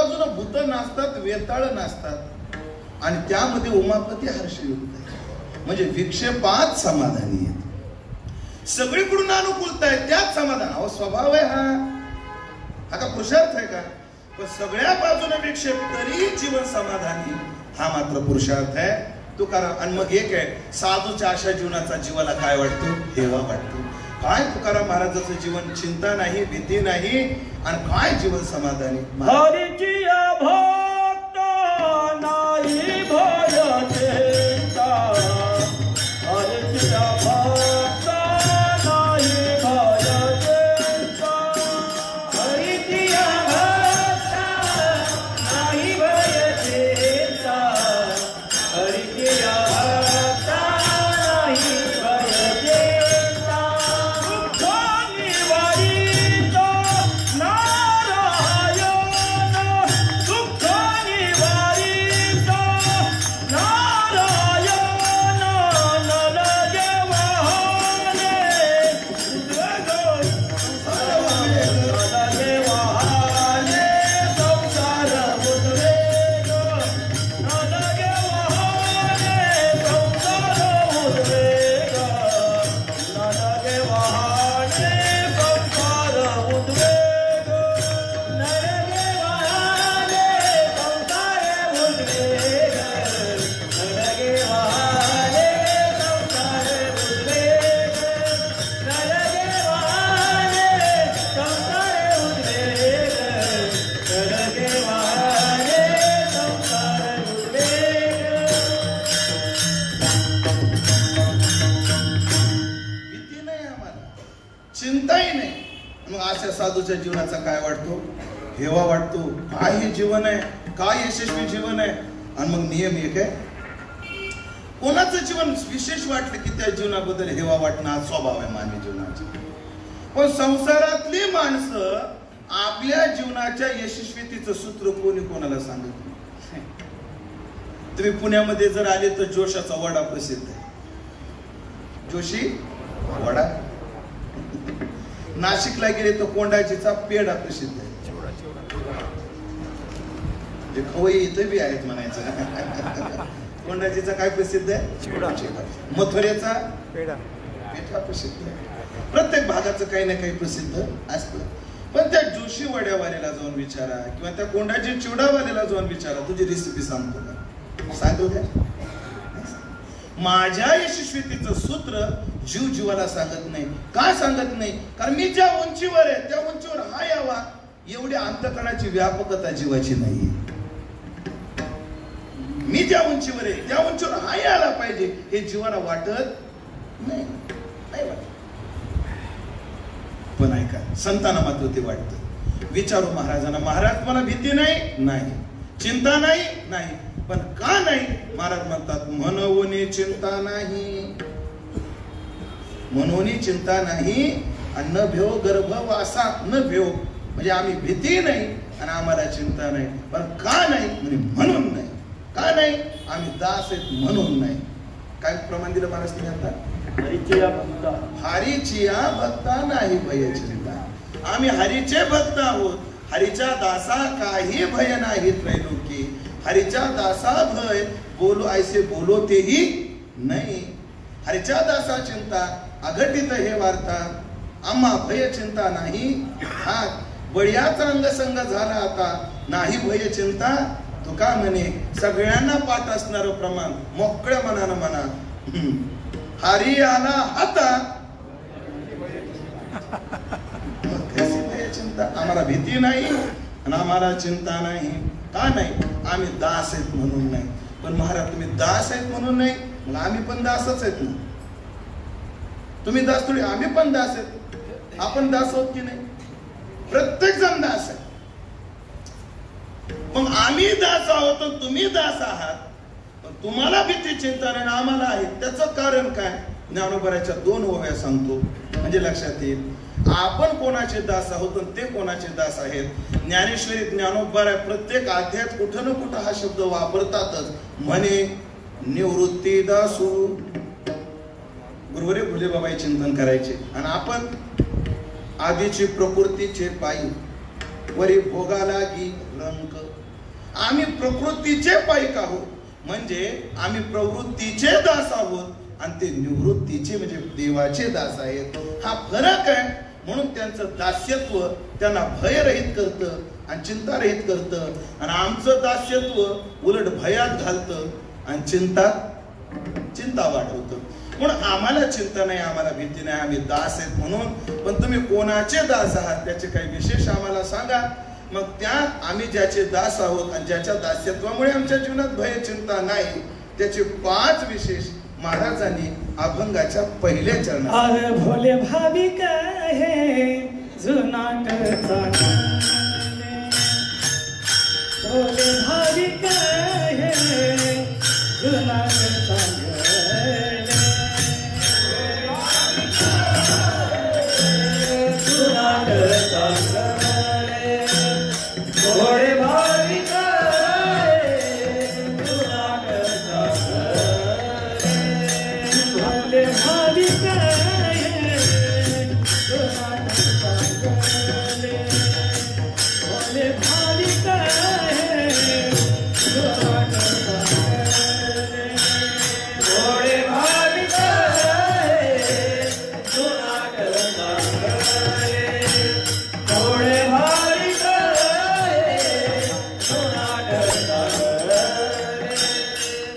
बाजूला भूत नाचतात, वेताळ नाचतात आणि त्यामध्ये उमापती हर्षयुक्त आहे. म्हणजे विक्षेपात समाधानी आहेत. सगळीकडून अनुकूलता आहे त्यात समाधान. अहो स्वभाव आहे हा का पुरुषार्थ आहे का? पण सगळ्या बाजूने विक्षेप तरी जीवन समाधानी, हा मात्र पुरुषार्थ आहे. तुकाराम. आणि मग एक आहे साधूच्या अशा जीवनाचा जीवाला काय वाटतो? हेवा वाटतो. काय तुकाराम महाराजाचं जीवन? चिंता नाही, भीती नाही, आणि काय जीवन समाधानी. हरीची भक्त नाही भय चिंता, हरीची भक्त नाही भय चिंता, हरीची भक्त नाही भय चिंता, हरीची भक्त नाही भय चिंता, दुःख निवारित नारायण, दुःख निवारित नारायण, नलगे वाहने नलगे वाहने संसार उद्वेग, नलगे वाहने संसार उद्वेग, नलगे वाहने संसार उद्वेग, नलगे वाहने संसार उद्वेग, नलगे वाहने संसार उद्वेग, नलगे वाहने संसार उद्वेग, नलगे वाहने संसार उद्वेग. भीती नाही आम्हाला, चिंताही नाही. मग अशा साधूच्या जीवनाचा काय वाटतो? हेवा वाटतो. काय हे जीवन आहे, काय यशस्वी जीवन आहे. आणि मग नियम एक आहे, कोणाचं जीवन विशेष वाटलं की त्या जीवनाबद्दल हेवा वाटणं हा स्वभाव आहे मानवी जीवनाचा. पण संसारातली माणसं आपल्या जीवनाच्या यशस्वीतेचं सूत्र कोणी कोणाला सांगत नाही. तुम्ही पुण्यामध्ये जर आले तर जोशाचा वडा प्रसिद्ध आहे. जोशी वडा. नाशिकला गेले तर कोंडाजीचा पेढा प्रसिद्ध आहे. जे खवई इथं बी आहेत म्हणायचं. कोंडाजीचा काय प्रसिद्ध आहे? मथुरेचा पेढा प्रसिद्ध आहे. प्रत्येक भागाचं काही ना काही प्रसिद्ध असतं. पण त्या जोशी वड्यावाल्याला जाऊन विचारा किंवा त्या कोंडाजी चिवडावाल्याला जाऊन विचारा, तुझी रेसिपी सांगतो का? सांगतो का? माझ्या यशस्वीतेचं सूत्र जीव जीवाला सांगत नाही. का सांगत नाही? कारण मी ज्या उंचीवर आहे त्या उंचीवर हा यावा एवढी अंतःकरणाची व्यापकता जीवाची नाही. मी ज्या उंचीवर आहे त्या उंचीवर हा यायला पाहिजे हे जीवाला वाटत नाही. वाटत. पण ऐका, संतांना मात्र ते वाटतं. विचारू महाराजांना, महाराज मला भीती नाही, चिंता नाही. पण का नाही? महाराज म्हणतात मनोनी चिंता नाही, मनोनी चिंता नाही. आणि न भेव गर्भवासा, न भेव म्हणजे आम्ही भीती नाही आणि आम्हाला चिंता नाही. पण का नाही? म्हणजे म्हणून नाही. का नाही? आम्ही दास आहेत म्हणून नाही. काय प्रमाण दिलं महाराज तुम्ही आता? हरीचिया भक्ता नाही भय चिंता. आम्ही हरीचे भक्त आहोत. हरीच्या दासा काही भय नाही त्रैलोकी. हरीच्या दासा भय बोलो ऐसे बोलो तेही नाही. हरीच्या दासा चिंता अघटित हे वार्ता. आम्हा भय चिंता नाही. हा बळीयाचा अंगसंग झाला आता. नाही भय चिंता. तुका म्हणे सगळ्यांना पाठ असणारं प्रमाण मोकळ्या मनानं म्हणा. हरी आला हाता. चिंता आम्हाला भीती नाही आणि आम्हाला चिंता नाही. का नाही? आम्ही दास आहेत म्हणून नाही. पण महाराज तुम्ही दास आहेत म्हणून नाही, मग आम्ही पण दासच आहेत ना. तुम्ही दास थोडी, आम्ही पण दास आहेत. आपण दास आहोत की नाही? प्रत्येक जण दास आहे. मग आम्ही दास आहोत आणि तुम्ही दास आहात. तुम्हाला भीती चिंता नाही आम्हाला आहे. त्याचं कारण काय? ज्ञानोबराच्या 2 ओव्या सांगतो म्हणजे लक्षात येईल. आपण कोणाचे दास आहोत आणि ते कोणाचे दास आहेत. ज्ञानेश्वरी ज्ञानोबरा प्रत्येक अध्यायात कुठं ना कुठं हा शब्द वापरतातच. म्हणे निवृत्ती दासू. गुरुवरे फुले बाबाई चिंतन करायचे आणि आपण आधीची प्रकृतीचे पायी वरी भोगाला गी रंक. आम्ही प्रकृतीचे पाईक आहोत, म्हणजे आम्ही प्रवृत्तीचे दास आहोत आणि ते निवृत्तीचे म्हणजे देवाचे दास आहेत. हा फरक आहे. म्हणून त्यांचं दास्यत्व त्यांना भयरहित करतं आणि चिंतारहित करतं, आणि आमचं दास्यत्व उलट भयात घालतं आणि चिंता वाढवतं. म्हणून आम्हाला चिंता नाही, आम्हाला भीती नाही, आम्ही दास आहेत म्हणून. पण तुम्ही कोणाचे दास आहात त्याचे काही विशेष आम्हाला सांगा. मग त्या आम्ही ज्याचे दास आहोत आणि ज्याच्या दास्यत्वामुळे आमच्या जीवनात भय चिंता नाही त्याचे 5 विशेष महाराजांनी अभंगाच्या पहिल्या चरणात. अरे भोले भाविक है जुनाट भोले भाविक है जुनाट भोले भाविक भोले भाविक भोले भाविक भोले भाविक भोले भाविक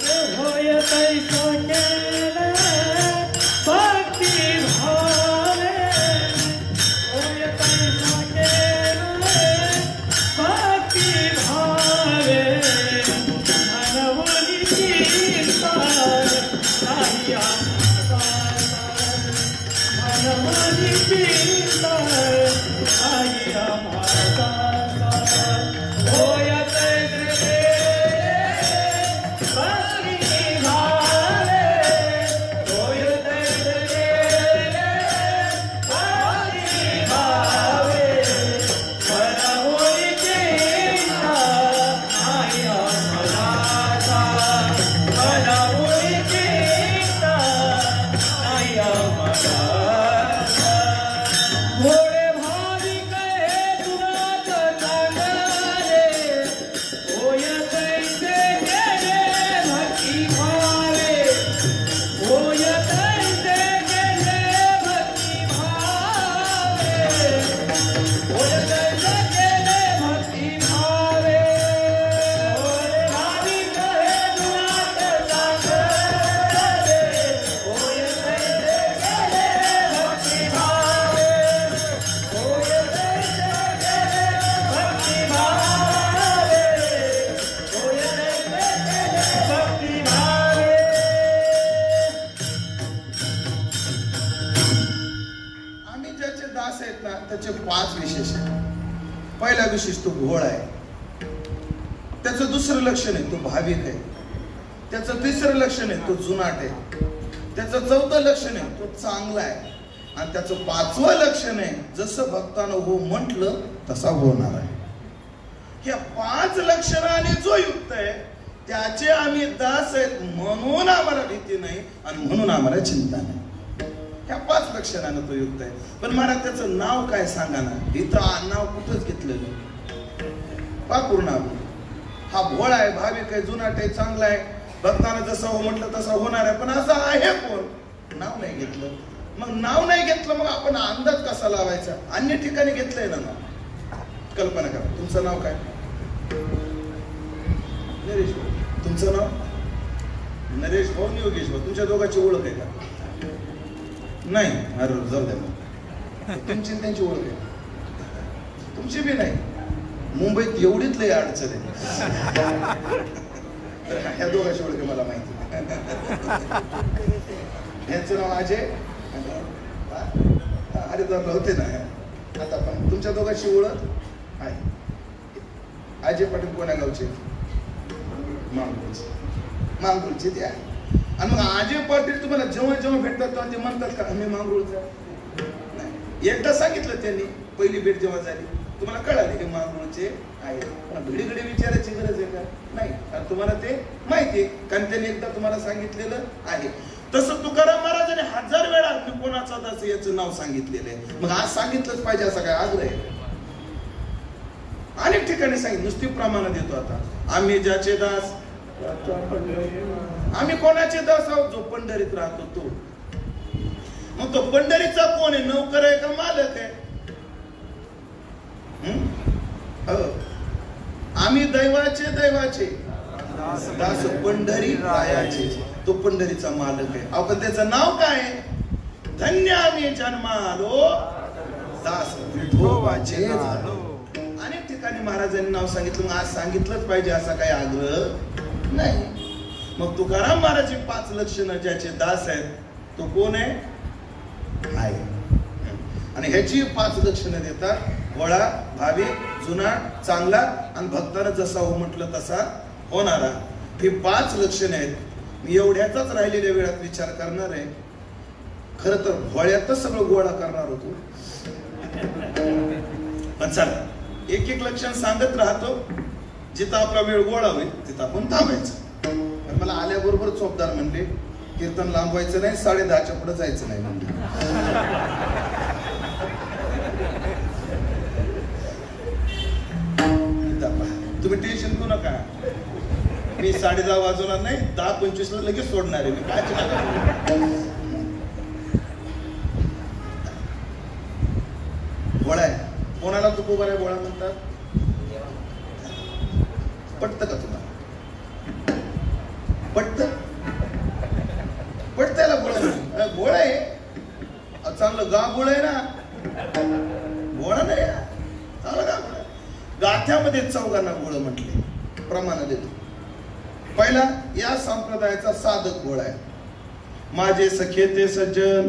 होय कैसा केला भक्ती भावे होय कैसा केला भक्ती भावे मनवनी चिंता नाही मनवनी चिंता नाही आम्हाला होय भोले भाविक हे तुनात चांगले होय कैसे गेले भक्ती भावे होय कैसे गेले भक्ती भावे होय कैसे गेले भक्ती भावे भोले भाविक हे तुनात चांगले होय कैसे गेले भक्ती भावे आम्ही ज्याचे दास आहेत ना त्याचे 5 विशेष आहेत. पहिला विशेष तो भोळ आहे, त्याचं दुसरं लक्षण आहे तो भाविक आहे, त्याचं तिसरं लक्षण आहे तो जुनाट आहे, त्याचं चौथं लक्षण आहे तो चांगला आहे, आणि त्याचं 5वं लक्षण आहे जसं भक्तानं हो म्हटलं तसा होणार आहे. ह्या 5 लक्षणाने जो युक्त आहे त्याचे आम्ही दास आहेत म्हणून आम्हाला भीती नाही आणि म्हणून आम्हाला चिंता नाही. ह्या 5 लक्षणानं तो युक्त आहे. पण महाराज त्याचं नाव काय सांगा ना. इथं नाव कुठंच घेतलेलं पा पूर्ण हा भोळा आहे, भाविक आहे, जुनाट आहे, चांगला आहे, भक्तानं जसं हो म्हटलं तसं होणार आहे. पण असं आहे कोण? नाव नाही घेतलं. मग नाव नाही घेतलं मग आपण अंदाज कसा लावायचा? अन्य ठिकाणी घेतलंय ना नाव. कल्पना करा तुमचं नाव काय? नरेश भाऊ. तुमचं नाव? नरेश भाऊ आणि योगेश भाऊ. तुमच्या दोघांची ओळख आहे का? नाही. अरे जाऊ द्या मग. तुमची त्यांची ओळख आहे? तुमची बी नाही. मुंबईत एवढीच लय अडचण आहे. ह्या दोघांची ओळख मला माहिती. यांचं नाव अजय हरिद्वार होते ना. आता पण तुमच्या दोघांची ओळख आहे. अजय पाटील कोण्या गावचे? मांगरूळचे ते आहे. आणि मग अजय पाटील तुम्हाला जेव्हा जेव्हा भेटतात तेव्हा ते म्हणतात का आम्ही मांगरूळचा? नाही. एकदा सांगितलं त्यांनी पहिली भेट जेव्हा झाली तुम्हाला कळाले की मांगरूळचे आहे. पण घडी घडी विचारायची गरज आहे का? नाही. कारण तुम्हाला ते माहिती आहे कारण त्यांनी एकदा तुम्हाला सांगितलेलं आहे. तसं तुकाराम महाराजांनी 1000 वेळा मी कोणाचा दास याचं नाव सांगितलेलं आहे. मग आज सांगितलंच पाहिजे असा काय आग्रह आहे? अनेक ठिकाणी सांगितलं. नुसती प्रमाण देतो आता आम्ही ज्याचे दास, आम्ही कोणाचे दास आहोत? जो पंढरीत राहतो तो. मग तो पंढरीचा कोण आहे? नोकर आहे का मालक आहे? आम्ही दैवाचे दास पंढरी रायाचे. तो पंढरीचा मालक आहे. आपण त्याचं नाव काय? धन्य आम्ही जन्मालो दास विठोबाचे झालो. अनेक ठिकाणी महाराजांनी नाव सांगितलं. मग आज सांगितलंच पाहिजे असा काही आग्रह नाही. मग तुकाराम महाराज 5 लक्षणं ज्याचे दास आहेत तो कोण आहे? आणि ह्याची 5 लक्षणं देतात. वळा, भावी, जुना, चांगला आणि भक्तानं जसा हो म्हटलं तसा होणारा. ही 5 लक्षणे आहेत. मी एवढ्याचाच राहिलेल्या वेळात विचार करणार आहे. खरं तर भोळ्यातच सगळं गोळा करणार होतो, पण चला एक लक्षण सांगत राहतो. जिथं आपला वेळ गोळा होईल तिथं आपण थांबायचं. मला आल्याबरोबर चोपदार म्हणले कीर्तन लांबवायचं नाही, 10:30च्या पुढे जायचं नाही म्हणले. तुम्ही टेन्शन घेऊ नका. मी 10:30 वाजवणार नाही, 10:25 लगेच सोडणार आहे. मी काय भोळा आहे. कोणाला तू उभा आहे भोळा म्हणतात? पटतं का तुला? पटत्याला भोळा भोळा आहे. चांगलं गाभोळ आहे ना, भोळा नाही चांगलं गाभोळ. गाथ्यामध्ये 4 भोळ म्हटले, प्रमाण देतो. पहिला या संप्रदायाचा साधक भोळा आहे. माझे सखे ते सज्जन,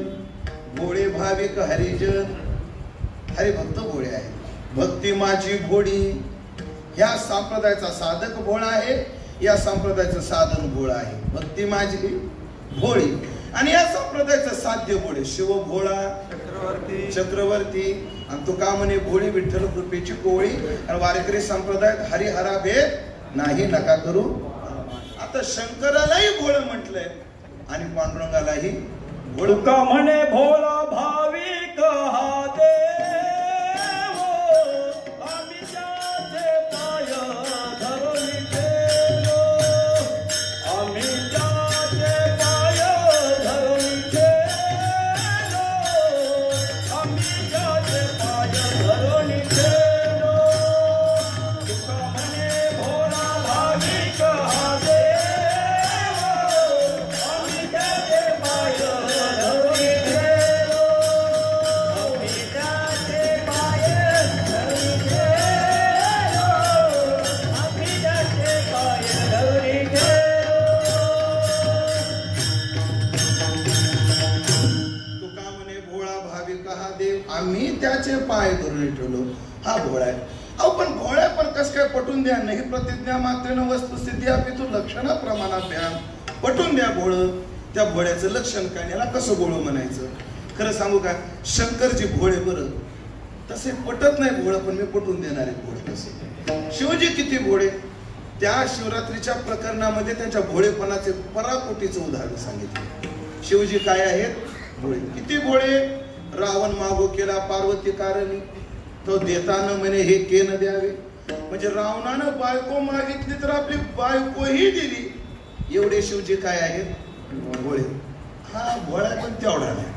भोळे भाविक हरिजन. हरिभक्त भोळे आहे. भक्ती माझी भोळी. ह्या संप्रदायाचा साधक भोळा आहे. या संप्रदायाचं साधन भोळा आहे. भक्ती माझी भोळी. आणि या संप्रदायाचं साध्य भोळे. शिव भोळा चक्रवर्ती. आणि तो का म्हणे भोळी विठ्ठल कृपेची कोळी. आणि वारकरी संप्रदायात हरिहरा भेद नाही नका करू. आता शंकरालाही भोळ म्हटलंय आणि पांडुरंगालाही भोळ. का म्हणे भोळा भाविक हा देव, आम्ही त्याचे पाय धरून गेलो. आम्ही त्याचे पाय धरून गेलो. आम्ही त्याचे पाय धरून गेलो. तुका म्हणे भोळा भाविक हा देव, आम्ही त्याचे पाय धरून गेलो. आम्ही त्याचे पाय धरून गेलो. आम्ही त्याचे पाय धरून गेलो. तुका म्हणे भोळा भाविक हा देव, आम्ही त्याचे पाय धरून ठेवलो. हा भोळा आहे. अहो पण भोळ्या पण कस काय पटून द्या. नाही प्रतिज्ञा मात्रेनं वस्तुस्थिती आपली तू लक्षण प्रमाणात द्या. पटून द्या भोळ. त्या भोळ्याचं लक्षण काय, याला कसं भोळ म्हणायचं? खरं सांगू का, शंकरजी भोळे बरं तसे पटत नाही भोळ, पण मी पटून देणार आहे भोळ तसे. शिवजी किती भोळे. त्या शिवरात्रीच्या प्रकरणामध्ये त्यांच्या भोळेपणाचे पराकोटीचं उदाहरण सांगितलं. शिवजी काय आहेत? भोळे. किती भोळे. रावण मागो केला पार्वती कारणी, तो देताना म्हणे हे केन द्यावे. म्हणजे रावणानं बायको मागितली तर आपली बायकोही दिली. एवढे शिवजी काय आहेत? भोळे. हा भोळा पण तेवढा नाही.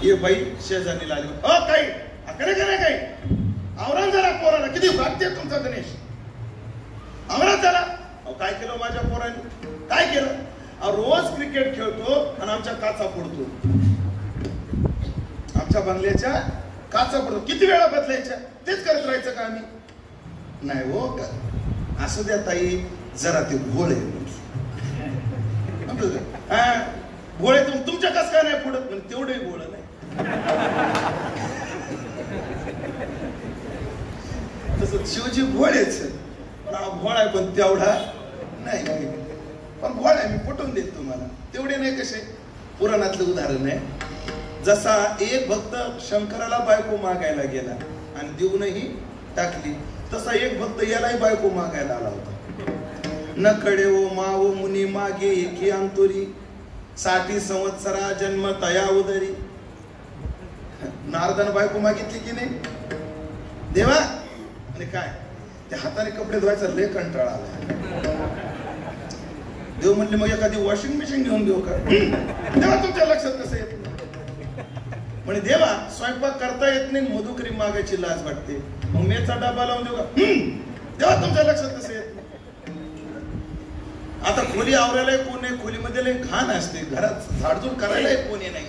ये बाई शेजारी लागली. काही अकडे का नाही काही आवरण जरा पोराला. किती वाटते तुमचा गणेश? आवरण झाला. काय केलं माझ्या पोराने? काय केलं? रोज क्रिकेट खेळतो आणि आमच्या काचा पडतो. आमच्या बंगल्याच्या काचा पडतो. किती वेळा बदलायच्या? तेच करत राहायचं का आम्ही? नाही हो का. असं द्या ताई, जरा ते भोळे. भोळे तुमच्या कस काय नाही पुढत? पण तेवढे भोळ नाही. तसं शिवजी भोळेच. भोळा पण तेवढा नाही. पण भोळा मी पटवून देत तुम्हाला. तेवढे नाही. कसे? पुराणातलं उदाहरण आहे. जसा एक भक्त शंकराला बायको मागायला गेला आणि देऊनही टाकली, तसा एक भक्त यालाही बायको मागायला आला होता. न कडे ओ माओ मुनी मागे एकी अंतुरी, 60 संवत्सरा जन्म तया उदरी. नारदानं बायको मागितली की नाही? देवा आणि काय त्या हाताने कपडे धुवायचा लय कंटाळा आला. देव म्हणले मग एखादी वॉशिंग मशीन घेऊन देऊ का? तेव्हा तुमच्या लक्षात कसं येत नाही? म्हणे देवा स्वयंपाक करता येत नाही, मधुकरी मागायची लाज वाटते, मग मेचा डबा लावून देऊ का? तेव्हा तुमच्या लक्षात कसं येत नाही? आता खोली आवरायला कोण नाही, खोलीमध्ये लय घाण असते, घरात झाडझूड करायला कोणी नाही,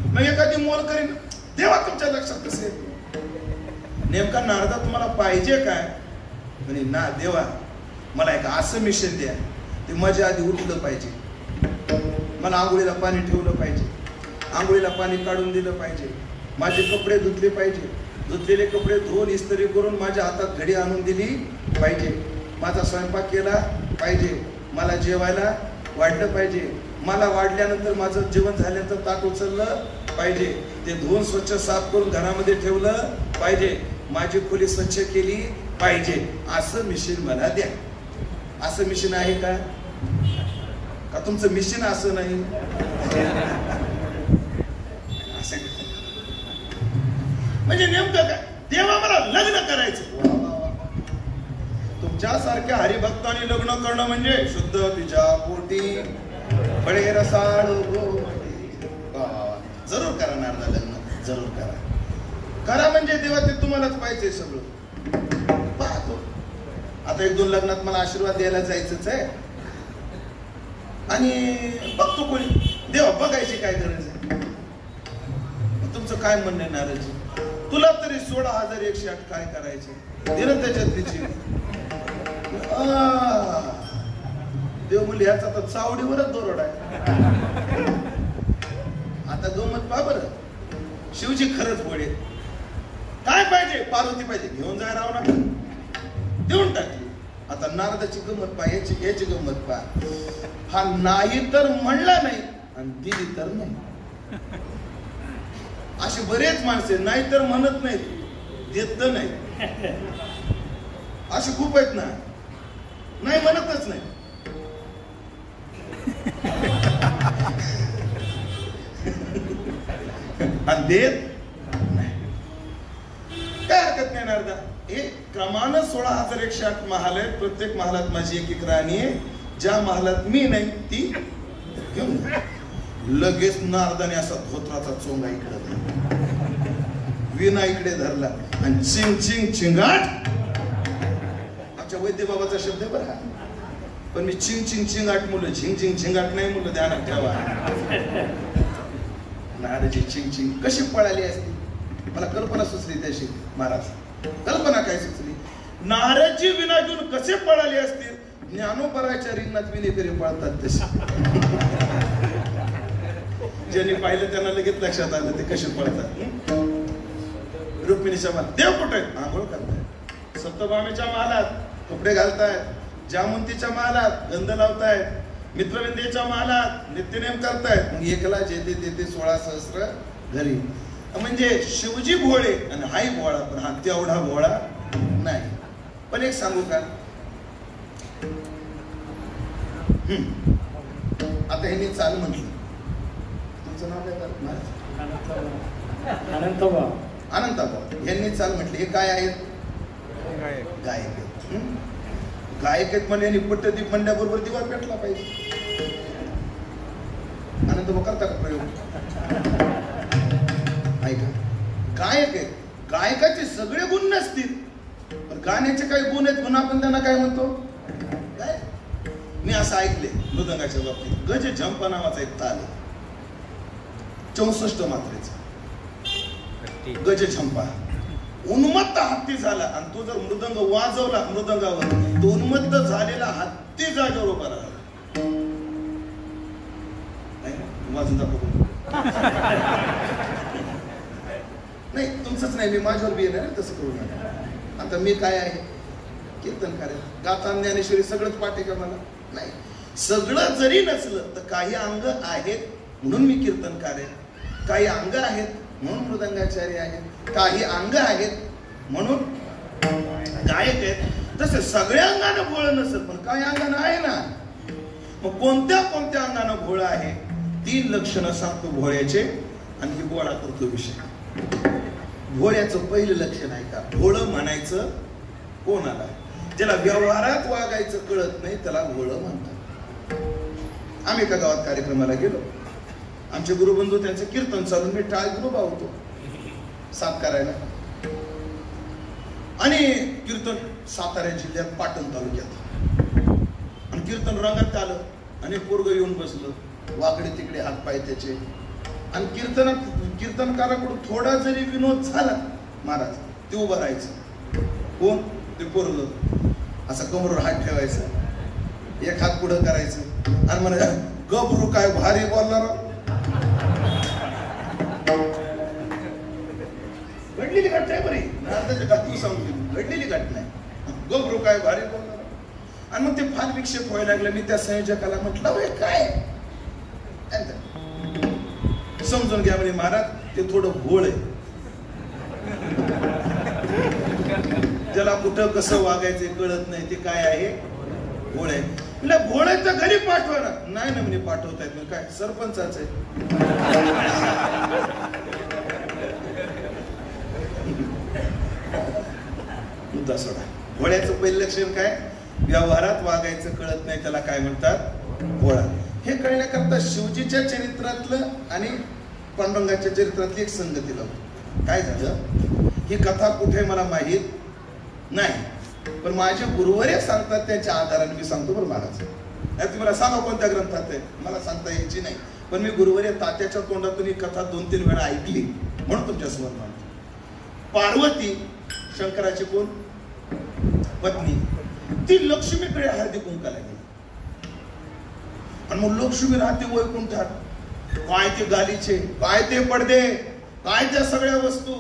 मग एखादी मोल करीन, तेव्हा तुमच्या लक्षात कसं येत नाही? नेमका नारदा तुम्हाला पाहिजे काय? म्हणे ना देवा मला एक असं मिशन द्या, ते माझ्या आधी उठलं पाहिजे, मला आंघोळीला पाणी ठेवलं पाहिजे, आंघोळीला पाणी काढून दिलं पाहिजे, माझे कपडे धुतले पाहिजे, धुतलेले कपडे धुवून इस्त्री करून माझ्या हातात घडी आणून दिली पाहिजे, माझा स्वयंपाक केला पाहिजे, मला जेवायला वाढलं पाहिजे, मला वाढल्यानंतर माझं जेवण झाल्यानंतर ताट उचललं पाहिजे, ते धुवून स्वच्छ साफ करून घरामध्ये ठेवलं पाहिजे, माझी खोली स्वच्छ केली पाहिजे, असं मिशन मला द्या. असं मिशन आहे का? का तुमचं मिशन असं नाही? असं म्हणजे नेमकं काय? देवा मला लग्न करायचं. तुमच्यासारख्या हरिभक्तांनी लग्न करणं म्हणजे शुद्ध तिच्या पोटी बडे रसाळ जरूर करा नारदा लग्न, जरूर करा. करा म्हणजे देवा ते तुम्हालाच पाहिजे सगळं. पाहतो आता 1-2 लग्नात मला आशीर्वाद द्यायला जायचंच आहे आणि बघतो कोणी. देवा बघायची काय गरज आहे? तुमचं काय म्हणणं नारदजी? तुला तरी 16,108 काय करायचे दिलं त्याच्यात तिची. देव म्हणले याचा तर चावडीवरच दोरड आहे. आता गमत पहा बरं, शिवजी खरंच बोले. काय पाहिजे? पार्वती पाहिजे, घेऊन जाय राव ना, देऊन टाकली. आता नारदाची गंमत पहा, याची गंमत पहा. हा नाही तर म्हणला नाही आणि दिली तर नाही. असे बरेच माणसे नाही तर म्हणत नाहीत, देत तर नाही. असे खूप आहेत ना, नाही म्हणतच नाही. आणि देत नाही. काय हरकत नाही नारदा. हे क्रमानं 16,108 महाल आहेत. प्रत्येक महालात माझी एक राणी आहे. ज्या महालात मी नाही ती घेऊन जा. लगेच नारदाने असा धोत्राचा चोंगा इकडे विना इकडे धरला आणि चिंग चिंग चिंगाट. आमच्या वैद्य बाबाचा शब्द आहे बरं हा, पण मी चिंग चिंग चिंगाट मुलं, झिंग झिंग झिंगाट नाही मुलं, ध्यानात ठेवा. नारदाची चिंग चिंग कशी पळाली असती? मला कल्पना सुचली त्याशी महाराज. कल्पना काय सुचली? नारदजी विना घेऊन कसे पळाले असतील? ज्ञानोबराच्या रिंगणात विनेकरी पळतात तसे. ज्यांनी पाहिलं त्यांना लगेच लक्षात आलं ते कसे पळतात. रुक्मिणीच्या महालात देव कुठे आंघोळ करतायत, सप्तभामेच्या महालात कपडे घालतायत, जामुंतीच्या महालात गंध लावतायत, मित्रविंदेच्या महालात नित्यनेम करतायत. मग एकला जेते तेथे 16 सहस्र घरी. म्हणजे शिवजी भोळे आणि हाही भोळा, पण हा तेवढा भोळा नाही. पण एक सांगू का, आता ह्यांनी चाल म्हटली. तुमचं नाव काय? अनंतभाऊ. अनंतभाऊ यांनी चाल म्हटली. हे काय आहेत? गायक आहेत. गायक आहेत म्हणजे पट्टदीप म्हणल्याबरोबर दिवा पेटला पाहिजे. अनंतभाऊ करता का प्रयोग? ऐका, गायक आहेत, गायकाचे सगळे गुण नसतील पण गाण्याचे काही गुण आहेत म्हणून आपण त्यांना काय म्हणतो? काय? मी असं ऐकले मृदंगाच्या बाबतीत गज झंपा नावाचा एक ताल आहे, 64 मात्रेचा गज झंपा. उन्मत्त हत्ती झाला आणि तो जर मृदंग वाजवला मृदंगावर, तो उन्मत्त झालेला हत्ती जागेवर उभा राहिला. वाजून दाखव. नाही तुमचंच नाही, मी माझ्यावर बी येणार तसं करू नका. आता मी काय आहे? कीर्तनकार आहे. गाथा ज्ञानेश्वरी सगळंच पाठी का मला? नाही. सगळं जरी नसलं तर काही अंग आहेत म्हणून मी कीर्तनकार आहे, काही अंग आहेत म्हणून मृदंगाचार्य आहेत, काही अंग आहेत म्हणून गायक आहेत. तसे सगळ्या अंगानं भोळ नसेल पण काही अंगानं आहे ना. मग कोणत्या कोणत्या अंगानं भोळ आहे 3 लक्षणं सांगतो भोळ्याचे आणि ही गोळा करतो विषय. भोळ्याचं पहिलं लक्षण आहे का? भोळं म्हणायचं कोणाला? ज्याला व्यवहारात वागायचं कळत नाही त्याला भोळं म्हणतात. आम्ही एका गावात कार्यक्रमाला गेलो. आमचे गुरुबंधू त्यांचं कीर्तन चालून मी टाळ घेऊन होतो साथ करायला. आणि कीर्तन सातारा जिल्ह्यात पाटण तालुक्यात. आणि कीर्तन रंगात आलं आणि पोरग येऊन बसलं. वाकडे तिकडे हात पाय त्याचे. आणि कीर्तनकाराकडून थोडा जरी विनोद झाला महाराज ते उभं राहायचं. कोण? ते पोरग असं कमरेवर हात ठेवायचा, एक हात पुढं करायचं आणि म्हणा गबरू काय भारी बोलणार. घडलेली घटना आहे बरी, तू सांगतो घडलेली घटना आहे. गबरू काय भारी बोलणार. आणि मग ते फार विक्षेप व्हायला लागला. मी त्या संयोजकाला म्हटलं काय समजून घ्या म्हणे महाराज ते थोडं भोळ आहे. ज्याला कुठं कसं वागायचं कळत नाही ते काय आहे? भोळ आहे. म्हणजे भोळ्याचं घरी पाठवा ना. नाही ना म्हणे पाठवतायत. मग काय सरपंचाच आहे. मुद्दा सोडा. भोळ्याचं पहिलं लक्षण काय? व्यवहारात वागायचं कळत नाही त्याला काय म्हणतात? भोळा. हे कळण्याकरता शिवजीच्या चरित्रातलं आणि पांडुरंगाच्या चरित्रातली एक संगती लावतो. काय झालं? ही कथा कुठे मला माहीत नाही, पण माझे गुरुवर्य सांगतात त्याच्या आधाराने मी सांगतो बरं महाराज. तुम्ही मला सांगा कोणत्या ग्रंथात आहे, मला सांगता यायची नाही. पण मी गुरुवर्य तात्याच्या तोंडातून ही कथा 2-3 वेळा ऐकली म्हणून तुमच्यासमोर मांडतो. पार्वती शंकराची कोण? पत्नी. ती लक्ष्मीकडे हळदी कुंकाला गेली. आणि मग लक्ष्मी राहते वैकुंठात. काय ते गालीचे, काय ते पडदे, काय त्या सगळ्या वस्तू.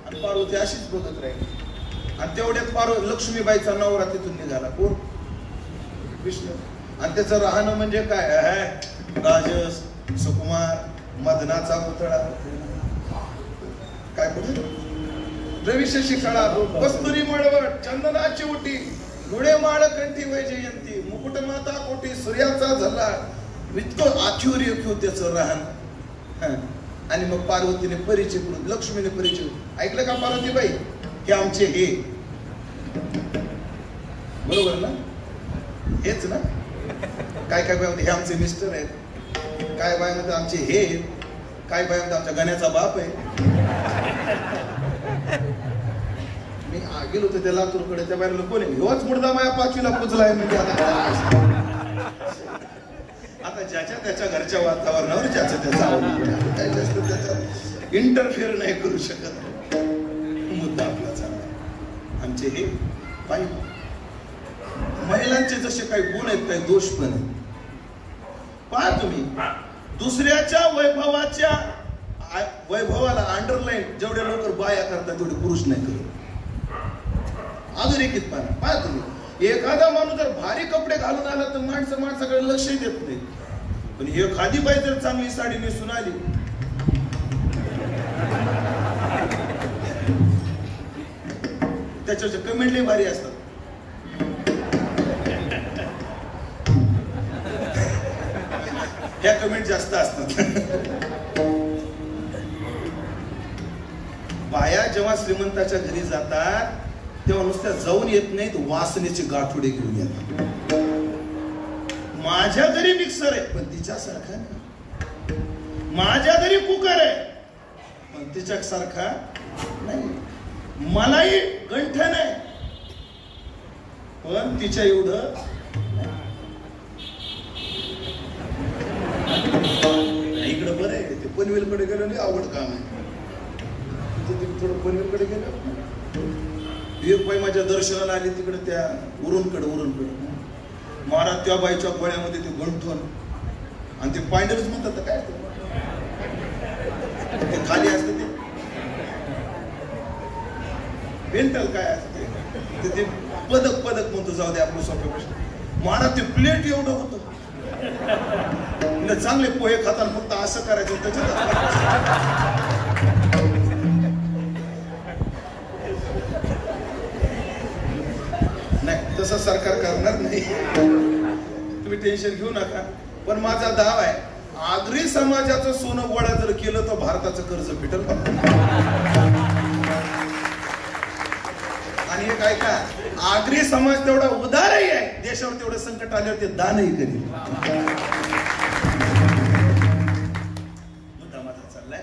आणि पार्वती अशीच बघत राहिली. आणि तेवढ्यात लक्ष्मीबाईचा नवरा तिथून निघाला. कोण? विष्णू. आणि त्याचं राहणं म्हणजे काय? राजस, सुकुमार, मदनाचा पुतळा. काय पुढे? रविशशी खळा, कस्तुरी मळवट, चंदनाची उटी, डोळे माळ कंठी वैजयंती, मुकुट माता कोटी, सूर्याचा झल्ला. इतकं आखीवर येऊ त्याचं राहण. आणि मग पार्वतीने परिचय करून, लक्ष्मीने परिचय. ऐकलं का पार्वतीबाई? हे आमचे हे. बरोबर ना? हेच ना? काय काय बाय हे आमचे मिस्टर आहेत. काय बाय म्हणतात आमचे हे. काय बाय म्हणतात आमच्या गाण्याचा बाप आहे. मी गेलो होतो त्या लातूरकडे. त्या बाहेर कोण आहे? हेच मुर्दा माया 5वीला पोचलाय. म्हणजे आता ज्याच्या त्याच्या घरच्या वातावरणावर ज्याचं त्याचा इंटरफेअर नाही करू शकत. मुद्दा आपला चालला. आमचे हे पाहिजे. महिलांचे जसे काही गुण आहेत काही दोष पण आहेत. पहा तुम्ही दुसऱ्याच्या वैभवाला अंडरलाईन जेवढ्या लवकर बाया करतात तेवढे पुरुष नाही करत. अधोरेखित पहा तुम्ही. एखादा माणूस जर भारी कपडे घालून आला तर माणसाकडे लक्षही देत नाही. पण एखादी बाई जर चांगली साडी नेसून आली त्याच्या कमेंटली भारी असतात. ह्या कमेंट जास्त असतात. बाया जेव्हा श्रीमंताच्या घरी जातात तेव्हा नुसत्या जाऊन येत नाहीत, वासनेची गाठोडे घेऊन येतात. माझ्या घरी मिक्सर आहे पण तिच्यासारखा नाही. माझ्या घरी कुकर आहे पण तिच्यासारखा नाही. मलाही गंठन आहे पण तिच्या एवढं. इकडं बरं आहे. ते पनवेलकडे गेलं नाही आवड काम आहे. थोडं पनवेलकडे गेलं. एक बाई माझ्या दर्शनाला आली तिकडे त्या उरणकडे महाराज त्या बाईच्या गोळ्यामध्ये ते गंठन आणि ते पायंडर्स म्हणतात काय ते खाली असते ते बेंटल काय असते ते पदक म्हणतो. जाऊ दे आपलं सोप्या प्रश्न. महाराज ते प्लेट एवढं होतं. चांगले पोहे खाताना फक्त असं करायचं त्याच्यात. नाही तसं सरकार करणार नाही. तुम्ही टेन्शन घेऊ नका. पण माझा दावा आहे आगरी समाजाचं सोनं गोळा जर केलं तर भारताचं कर्ज फिटल. आणि एक ऐका, आगरी समाज तेवढा उदारही आहे, देशावर तेवढं संकट आल्यावर ते दानही करील. मुद्दा माझा चाललाय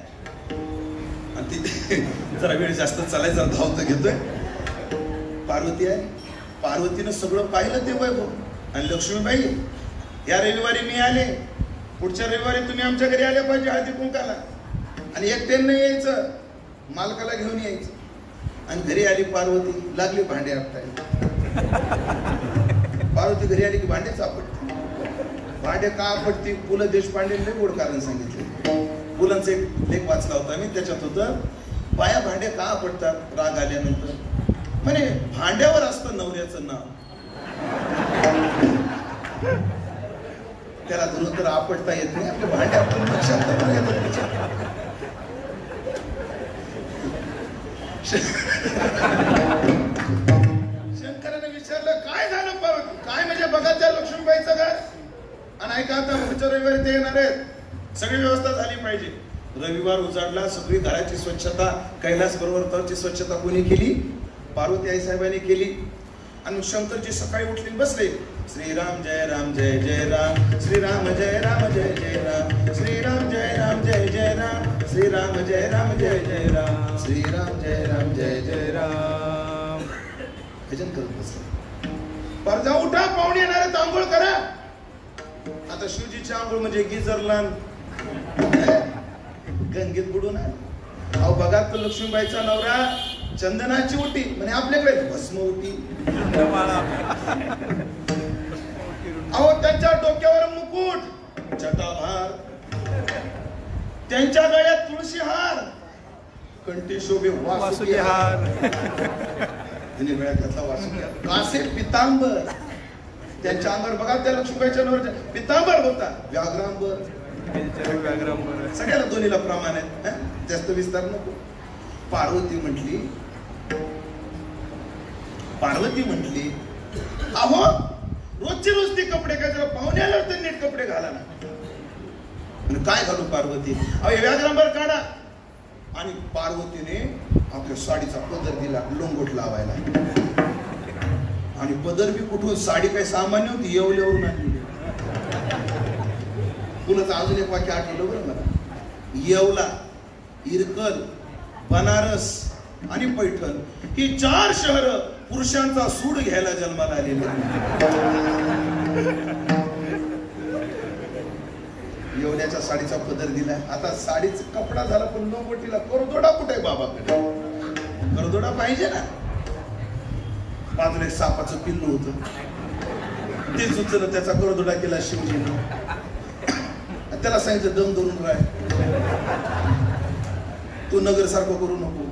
आणि तिथे जरा वेळ जास्त चाललाय, जरा धावत घेतोय. पार्वती आहे, पार्वतीनं सगळं पाहिलं ते वैभव. आणि लक्ष्मीबाई, या रविवारी मी आले, पुढच्या रविवारी तुम्ही आमच्या घरी आले पाहिजे हळदी कुंकाला. आणि एकट्यानं नाही यायचं, मालकाला घेऊन यायचं. आणि घरी आली पार्वती, लागली भांडे आपटायला. पार्वती घरी आली की भांडे सापडते. भांडे का आपटते? पु ल देशपांडेंनी गोड कारण सांगितले. पुलंचा एक लेख वाचला होता मी, त्याच्यात होतं बाया भांडे का आपटतात राग आल्यानंतर. म्हणे भांड्यावर असतं नवऱ्याचं नाव, त्याला धरून तर आपटता येत नाही. आपल्या भांडे आपण लक्षात. शंकराने विचारलं काय झालं पार्वती? काय म्हणजे बघा त्या लक्ष्मीबाईचं घर. आणि ऐका, आता पुढच्या रविवारी ते येणार आहेत, सगळी व्यवस्था झाली पाहिजे. रविवार उजाडला, सगळी घराची स्वच्छता, कैलास पर्वतावरची स्वच्छता कोणी केली? पार्वती आई साहेबांनी केली. आणि शंकरजी सकाळी उठले बसले, श्रीराम जय राम जय जय राम, श्रीराम जय राम जय जय राम, श्रीराम जय राम जय जय राम, श्रीराम जय राम जय जय राम, श्रीराम जय राम जय जय राम. भजन करत बसले. परजा उठा, पाहुणे येणार आहेत, आंघोळ करा. आता शिवजीची आंघोळ म्हणजे गिझरला गंगेत बुडून आले. अहो बघा, तर लक्ष्मीबाईचा नवरा चंदनाची उटी, म्हणजे आपल्याकडे भस्म उटी. अहो त्यांच्या डोक्यावर मुकुट, जटाभार, त्यांच्या गळ्यात तुळशी हार, कंठी शोभे वासुकी हार, त्यांनी गळ्यात घातला वासुकी हार, कासे पितांबर. त्यांच्या अंगावर बघा, त्या लक्ष्मीबाईच्या नवऱ्याच्या पितांबर होता, व्याघ्रांबर. सगळ्याला दोन्हीला प्रमाण आहे, जास्त विस्तार नको. पार्वती म्हटली अहो रोजची रोज ते कपडे काय, जरा पाहुणे आल्यावर तर नीट कपडे घाला ना. काय घालू पार्वती? अहो व्याघ्रांबर काढा. आणि पार्वतीने आपल्या साडीचा पदर दिला लोंगोट लावायला. आणि पदर बी कुठून? साडी काही सामान्य होती, येवल्यावरून आणली. पुन्हा अजून एक वाक्य आठवलं बरं मला. येवला, इरकल, बनारस आणि पैठण ही 4 शहर पुरुषांचा सूड घ्यायला जन्माला आलेले. येवल्याच्या साडीचा पदर दिला. आता साडीचा कपडा झाला, पण लोंगोटीला करदोडा कुठे बाबाकडे? करदोडा पाहिजे ना. बाजूला एक सापाचं पिल्लू होतं, ते सुचलं, त्याचा करदोडा केला शिवजीने. त्याला सांगितलं दम धरून राह, तू नगर सारखं करू नको.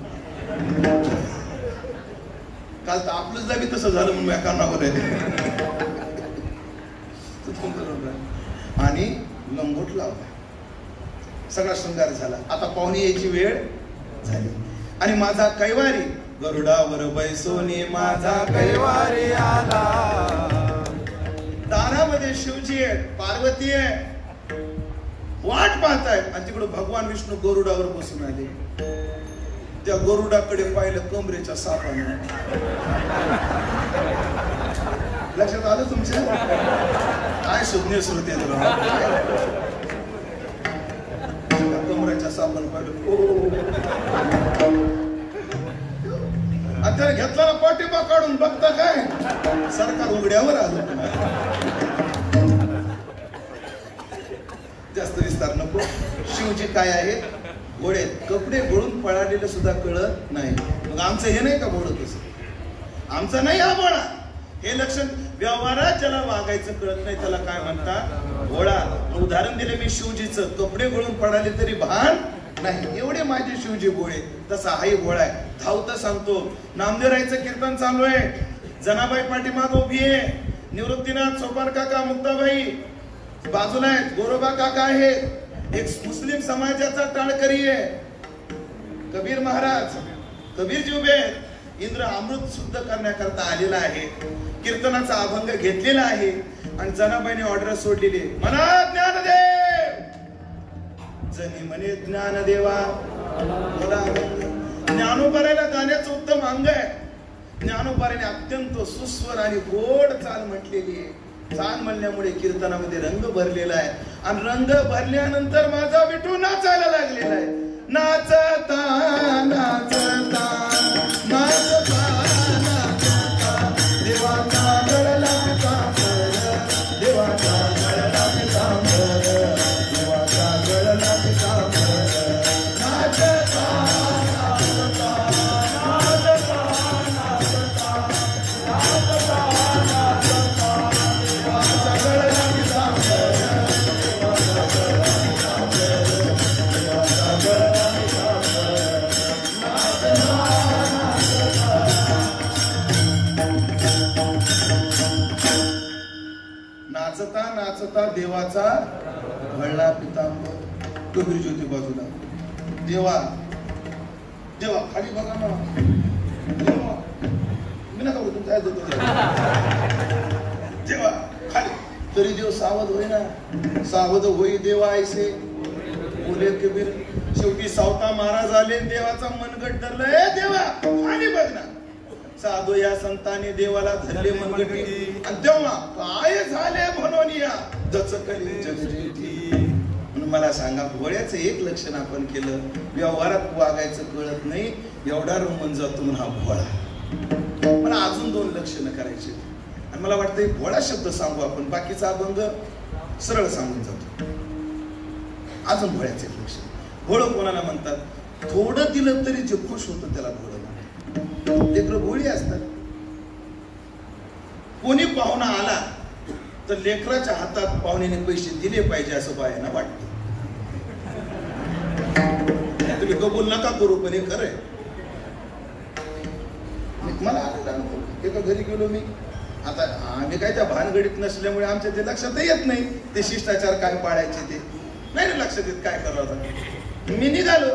काल तर आपलंच जागी तसं झालं म्हणून कानावर आहे. आणि लंगोट लावला, सगळा शृंगार झाला. आता पाहुणे यायची वेळ झाली. आणि माझा कैवारी गरुडावर बैसोनी माझा कैवारी आला. दारामध्ये शिवजी आहे, पार्वती आहे, वाट पाहतायत. आणि तिकडे भगवान विष्णू गरुडावर बसून आले. त्या गरुडाकडे पाहिलं कमरेच्या सापाने. लक्षात आलं तुमच्या? काय सुज्ञ श्रुती कमरेच्या सापाने पाहिलं. आता घेतला ना पाठिंबा काढून, बघता काय सरकार उघड्यावर आलं. जास्त विस्तार नको. शिवजी काय आहे? घोडे. कपडे घोळून पळालेलं सुद्धा कळत नाही. मग आमचं हे नाही का घोडं तसं? आमचं नाही हा घोडा. हे लक्षण व्यवहारात ज्याला वागायचं कळत नाही त्याला काय म्हणतात? घोडा. उदाहरण दिले मी शिवजीचं. कपडे घोळून पळाले तरी भान नाही, एवढे माझे शिवजी गोळे. तसा हाही घोडा आहे. धावतं सांगतो. नामदेवरायचं कीर्तन चालू आहे. जनाबाई पाठीमाग उभी आहे. निवृत्तीनाथ, सोपान काका, मुक्ताबाई बाजूला आहेत. गोरोबा काका आहेत. एक मुस्लिम समाजाचा टाळकरी आहे. कबीर महाराज, कबीरजी उभे आहेत. इंद्र अमृत शुद्ध करण्याकरता आलेला आहे. कीर्तनाचा अभंग घेतलेला आहे. आणि जनाबाईने ऑर्डर सोडलेली आहे. म्हणा ज्ञानदेव जनी म्हणे ज्ञानदेवा बोला ज्ञानोबारायला गाण्याचं उत्तम अंग आहे. ज्ञानोबाराने अत्यंत सुस्वर आणि गोड चाल म्हटलेली आहे. चाल म्हणल्यामुळे कीर्तनामध्ये रंग भरलेला आहे आणि रंग भरल्यानंतर माझा विठू नाचायला लागलेला आहे. नाचता नाचता नाचता नाचता देवाचा गळला पितांबर, देवाचा गळला पितांबर, देवाचा गळला पितांबर. नाचता नाचता नाचता नाचता नाचता नाचता देवाचा गळला पितांबर, देवाचा गळला पितांबर, देवाचा गळला पितांबर. नाचता नाचता नाचता देवाचा घडला पितांबर. डोंगरी ज्योती बाजूला देवा देवा खाली बघा ना. देवा मी नका बोलतो काय देतो देवा खाली तरी देव सावध होईना. सावध होई देवा ऐसे बोले कबीर. शेवटी सावता महाराज आले. देवाचा मनगट धरलं. देवा खाली बघ ना. साधू या संतांनी देवाला धरले मनगटी आणि तेव्हा काय झाले म्हणून या दचकली जगजेठी. म्हणून मला सांगा भोळ्याचं एक लक्षण आपण केलं. व्यवहारात वागायचं कळत नाही एवढा रमून जातो म्हणून हा भोळा. मला अजून 2 लक्षणं करायची आणि मला वाटतं भोळा शब्द सांगू आपण. बाकीचा अभंग सरळ सांगून जातो. अजून भोळ्याचं एक लक्षण. भोळं कोणाला म्हणतात? थोडं दिलं तरी जे खुश होतं त्याला भोळं. लेकरं भोळी असतात. कोणी पाहुणा आला तर लेकराच्या हातात पाहुण्याने पैसे दिले पाहिजे असं बायांना वाटतं. तुम्ही कबूल नका करू पण हे खरंय. मला आनंद नको. एका घरी गेलो मी. आता आम्ही काय त्या भानगडीत नसल्यामुळे आमच्या ते लक्षात येत नाही ते शिष्टाचार काय पाळायचे ते नाही लक्षात येत. काय करावं आता मी निघालो.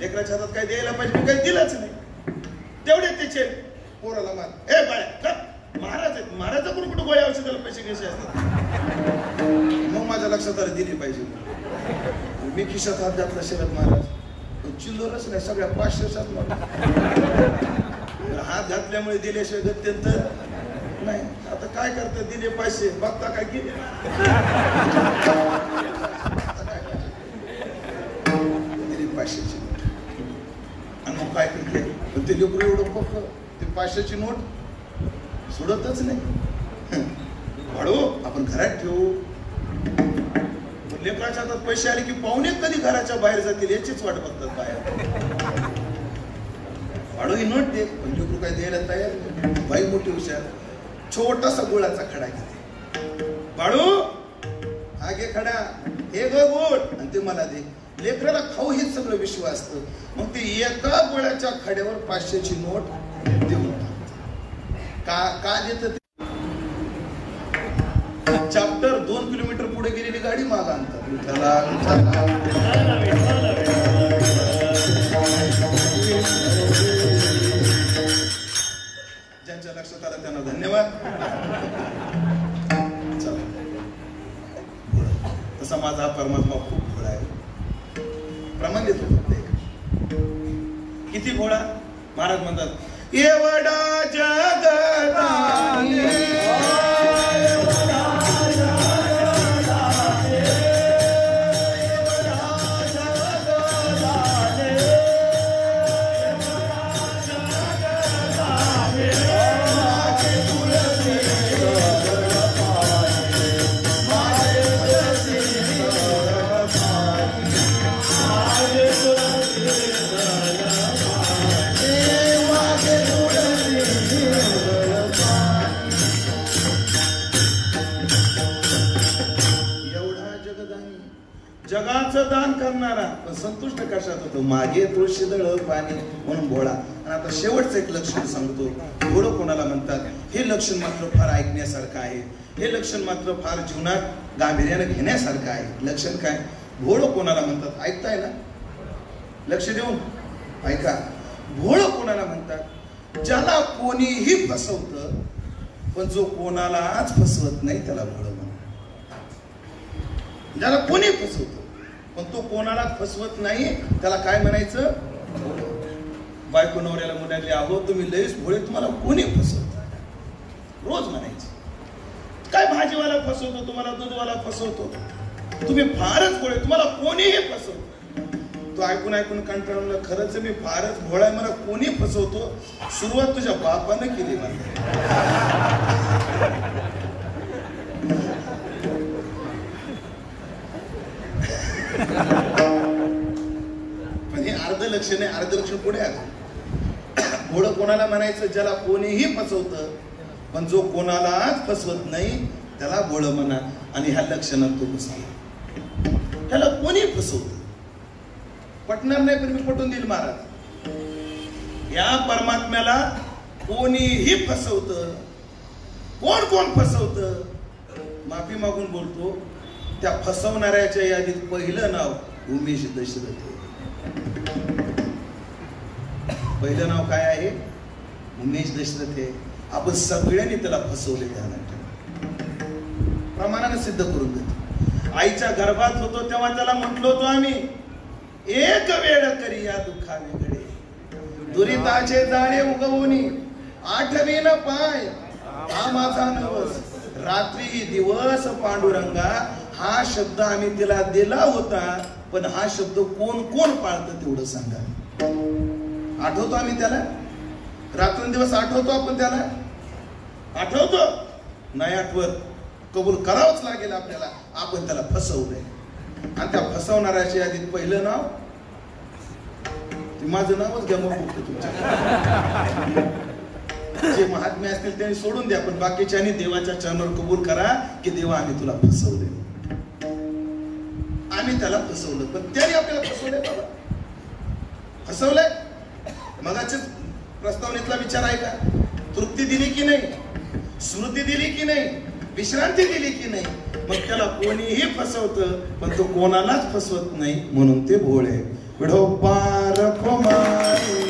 लेकराच्या हातात काय द्यायला पाहिजे मी काही दिलंच नाही. तेवढे त्याचे पोराला मार. ए बाळ्या महाराज आहेत. महाराजाकडून कुठं गोळ्या औषधाला पैसे घ्यायचे असतात. मग माझ्या लक्षात आलं दिली पाहिजे. मी खिशात हात घातला. शरद महाराज चिल्लरच नाही सगळ्या 500 हात घातल्यामुळे दिल्याशिवाय गत्यंतर नाही. आता काय करतात दिले पैसे बघता काय गेले दिली 500ची नोट आणि मग काय करते ते लेकरू एवढं पक्क ते 500ची नोट सोडतच नाही. वाढू आपण घरात ठेवू. लेकराच्या हातात पैसे आले की पाहुणे कधी घराच्या बाहेर जातील याचीच वाट बघतात बाहेर. वाढू ही नोट दे पण लेकरू काय द्यायला तयार नाही. बाई मोठी हुशार. छोटासा गुळाचा खडा घेते. वाढू हा घे खडा. हे ग गोड आणि ते मला दे. लेकराला खाऊ हेच सगळं विश्व असतं. मग ते एका गुळाच्या खड्यावर 500ची नोट देऊन का देत. चॅप्टर 2 किलोमीटर पुढे गेलेली गाडी माग आणतात. ज्यांच्या लक्षात आलं त्यांना धन्यवाद. तसा माझा परमात्मा खूप भोळा आहे. प्रमाण देतो फक्त एक. किती भोळा. महाराज म्हणतात एवढा जगदाने जगाचं दान करणारा पण संतुष्ट कशात होतो. मागे तुळशीदळ पाणी म्हणून भोळा. आणि आता शेवटचं एक लक्षण सांगतो. भोळं कोणाला म्हणतात हे लक्षण मात्र फार ऐकण्यासारखं आहे. हे लक्षण मात्र फार जीवनात गांभीर्याने घेण्यासारखं आहे. लक्षण काय? भोळं कोणाला म्हणतात ऐकताय ना? लक्ष देऊन ऐका. भोळं कोणाला म्हणतात? ज्याला कोणीही फसवतं पण जो कोणालाच फसवत नाही त्याला भोळं म्हणतात. ज्याला कोणी फसवतो पण तो कोणाला फसवत नाही, त्याला काय म्हणायचं? बायको नवऱ्याला म्हणाले, अहो तुम्ही लयच भोळे, तुम्हाला कोणी फसवत? रोज म्हणायचं. काय भाजीवाला फसवतो तुम्हाला, दूधवाला फसवतो, तुम्ही फारच भोळे, तुम्हाला कोणीही फसवतो. तो ऐकून ऐकून कंटाळून, खरंच मी फारच भोळा आहे, मला कोणी फसवतो? सुरुवात तुझ्या बापानं केली मला. पण हे अर्ध लक्षण आहे, अर्ध लक्षण पुढे आहे. भोळं कोणाला म्हणायचं? ज्याला कोणीही फसवतं, पण जो कोणालाच फसवत नाही त्याला भोळं म्हणा. आणि ह्या लक्षणात तो बसला. त्याला कोणी फसवत पटणार नाही, पण मी पटवून देईल महाराज. या परमात्म्याला कोणीही फसवतं. कोण कोण फसवतं? माफी मागून बोलतो, त्या फसवणाऱ्याच्या यादीत पहिलं नाव उमेश दशरथ. पहिलं नाव काय आहे? उमेश दशरथ आहे. आपण सगळ्यांनी त्याला फसवले, प्रमाणाने सिद्ध करून देतो. आईच्या गर्भात होतो तेव्हा त्याला म्हटलो होतो आम्ही, एक वेळ करी या दुःखा वेगळे, दुरिताचे जाळे उगवूनी आठवीन पाय, हा माझा नवस रात्री दिवस पांडुरंगा. हा शब्द आम्ही तिला दिला होता, पण हा शब्द कोण कोण पाळतं तेवढं सांगा. आठवतो आम्ही त्याला? रात्रंदिवस आठवतो आपण त्याला? आठवतो? नाही आठवत. कबूल करावंच लागेल आपल्याला, आपण त्याला फसवलंय. आणि त्या फसवणाऱ्याच्या यादीत पहिलं नाव, माझं नावच घ्या मग तुमच्या. जे महात्मे असतील त्यांनी सोडून द्या, पण बाकीच्यांनी देवाच्या चरणावर कबूल करा की देवा आम्ही तुला फसवले, आम्ही त्याला फसवलं. पण त्याने आपल्याला फसवलंय बाबा, फसवलंय. मगाच्याच प्रस्तावनेतला विचार आहे का? तृप्ती दिली की नाही, स्मृती दिली की नाही, विश्रांती दिली की नाही. मग त्याला कोणीही फसवतं, पण तो कोणालाच फसवत नाही, म्हणून ते भोळे. विढोबार कुमारी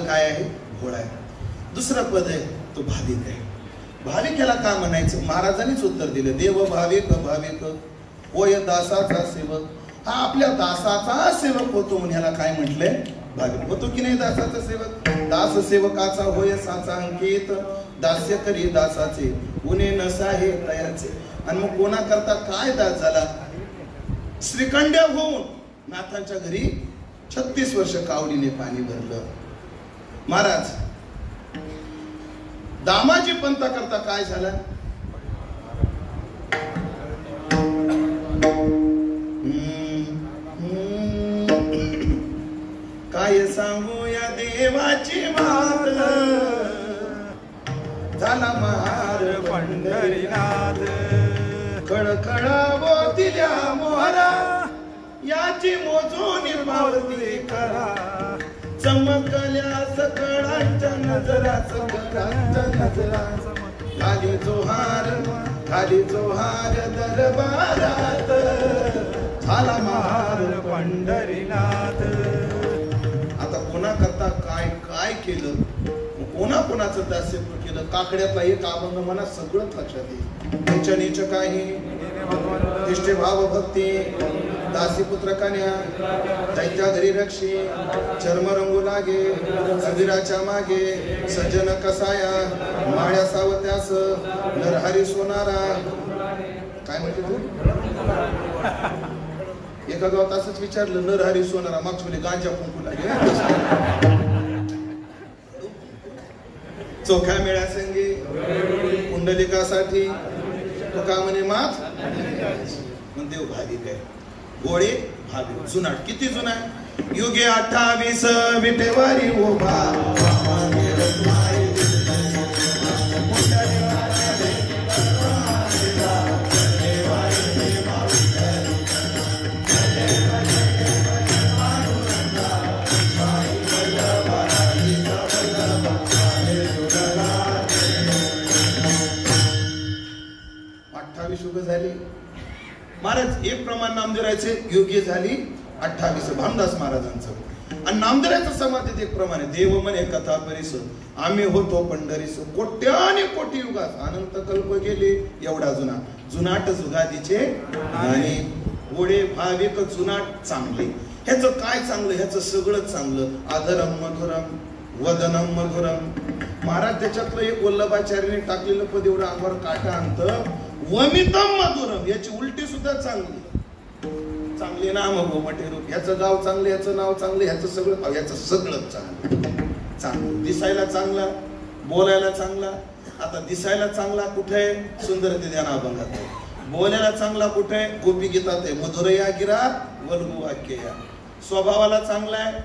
काय आहे? भोळा आहे. दुसरं पद आहे तो भाविक आहे. भाविकेला काय म्हणायचं? महाराजांनीच उत्तर दिलं, देव भाविक भाविक होय दासाचा सेवक. हा आपल्या दासाचा सेवक होतो म्हणून ह्याला काय म्हटलंय? भाविक. होतो की नाही दासाचा सेवक? दास सेवकाचा होय साचा अंकित, दास्य करी दासाचे उणे नसा हे तयाचे. आणि मग कोणा करता काय दास झाला? श्रीखंड होऊन नाथांच्या घरी 36 वर्ष कावडीने पाणी भरलं. महाराज दामाजी पंथा करता काय झालं? काय सांगू या देवाची मात, झाला महार पंढरीनाथ. खळखळावो दिल्या मोहरा, याची मोजून पावती करा. चमकल्या सकळांच्या नजरा, सकळांच्या नजरा. खाली जोहार, खाली जोहार दरबारात, झाला महार पंढरीनाथ. आता कोणा करता काय काय केलं, कोणा दास्य केलं? काकड्यातला एक अभंग मला सगळंच लक्षात येईल. नीच नीच काही तिष्ठे भाव भक्ती दासी पुत्र कन्या दैत्या घरी रक्षी चर्म रंगू लागे कबीराच्या मागे सज्जन कसाया माळ्या सावत्यास नरहरी सोनारा. काय म्हणते तू? एका गावात असंच विचारलं नरहरी सोनारा मागच्या वेळी गांजा फुंकू लागे. चोख्या मेळ्या संगी कुंडलिकासाठी तुका म्हणे मात मग देव भाविक आहे. गोळे भाविक जुनाट किती जुना युगे 28 विटेवारी उभा झाली. महाराज एक प्रमाण नामदेवाचे योग्य झाली 28 भामदास महाराजांचं. आणि नामदेवाच्या समाधीत एक प्रमाणे देव म्हणे कथा परिस आम्ही होतो पंढरीस कोट्याने कोटी युगात अनंत कल्प गेले एवढा जुना जुनाट जुगादीचे आणि गोडे भाविक जुनाट चांगले. ह्याचं काय चांगलं? ह्याचं सगळं चांगलं. आदरम मधुरम वदनम मधुरम. महाराज त्याच्यातलं एक वल्लभाचार्याने टाकलेलं पद एवढं अंगावर काटा आणतं. वमितम मधुरम याची उलटी सुद्धा चांगली. चांगले नाम गो मटे रूप. ह्याचं गाव चांगलं, ह्याचं नाव चांगलं, ह्याचं सगळं ह्याचं सगळं चांगलं. चांगलं दिसायला चांगला, बोलायला चांगला. आता दिसायला चांगला कुठे आहे? सुंदर ते ध्यान अभंगात आहे. बोलायला चांगला कुठे आहे? गोपी गीतात आहे. मधुरया गिरा वल्गु वाक्य या. स्वभावाला चांगला आहे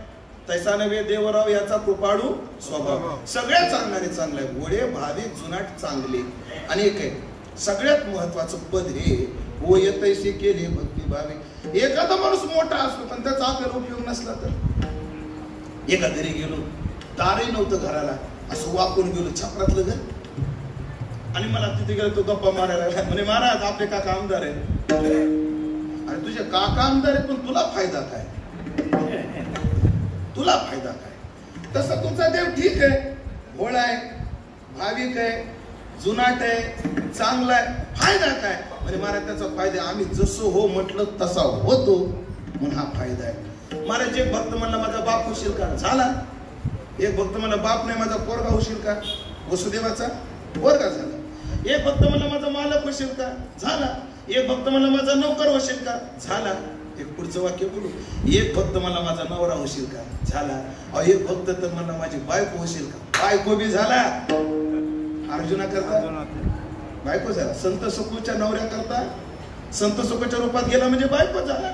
तैसा नव्हे देवराव याचा कृपाळू स्वभाव. सगळ्या चांगणारे चांगले गोडे भाविक जुनाट चांगले. आणि एक आहे सगळ्यात महत्वाचं पद हे हो येतैसे केले भक्ती भावे. एखादा माणूस मोठा असतो पण त्याचा आपल्याला उपयोग नसला तर. एका घरी गेलो दारही नव्हतं घराला असं वाकून गेलो छपरातलं घर आणि मला तिथे गेलो तो गप्पा मारायला लागला. म्हणे महाराज आपले काका आमदार आहेत. अरे तुझे काका आमदार आहेत पण तुला फायदा काय? तुला फायदा काय? तसा तुमचा देव ठीक आहे भोळा आहे भाविक आहे जुनाट आहे चांगला आहे. फायदा काय? म्हणजे महाराज त्याचा फायदा आम्ही जसं हो म्हटलं तसा होतो म्हणून हा फायदा आहे. महाराज एक भक्त म्हणला माझा बाप होशील का? झाला. एक भक्त म्हणला बाप नाही माझा पोरगा होशील का? वसुदेवाचा पोरगा झाला. एक भक्त म्हणला माझा मालक होशील का? झाला. एक भक्त म्हणला माझा नोकर होशील का? झाला. एक पुढचं वाक्य बोलू. एक भक्त मला माझा नवरा होशील का? झाला. एक भक्त तर मला माझी बायको होशील का? बायको बी झाला. अर्जुना करता बायको झाला. संत सखूच्या नवऱ्या करता संत सखूच्या रूपात गेला म्हणजे बायको झाला.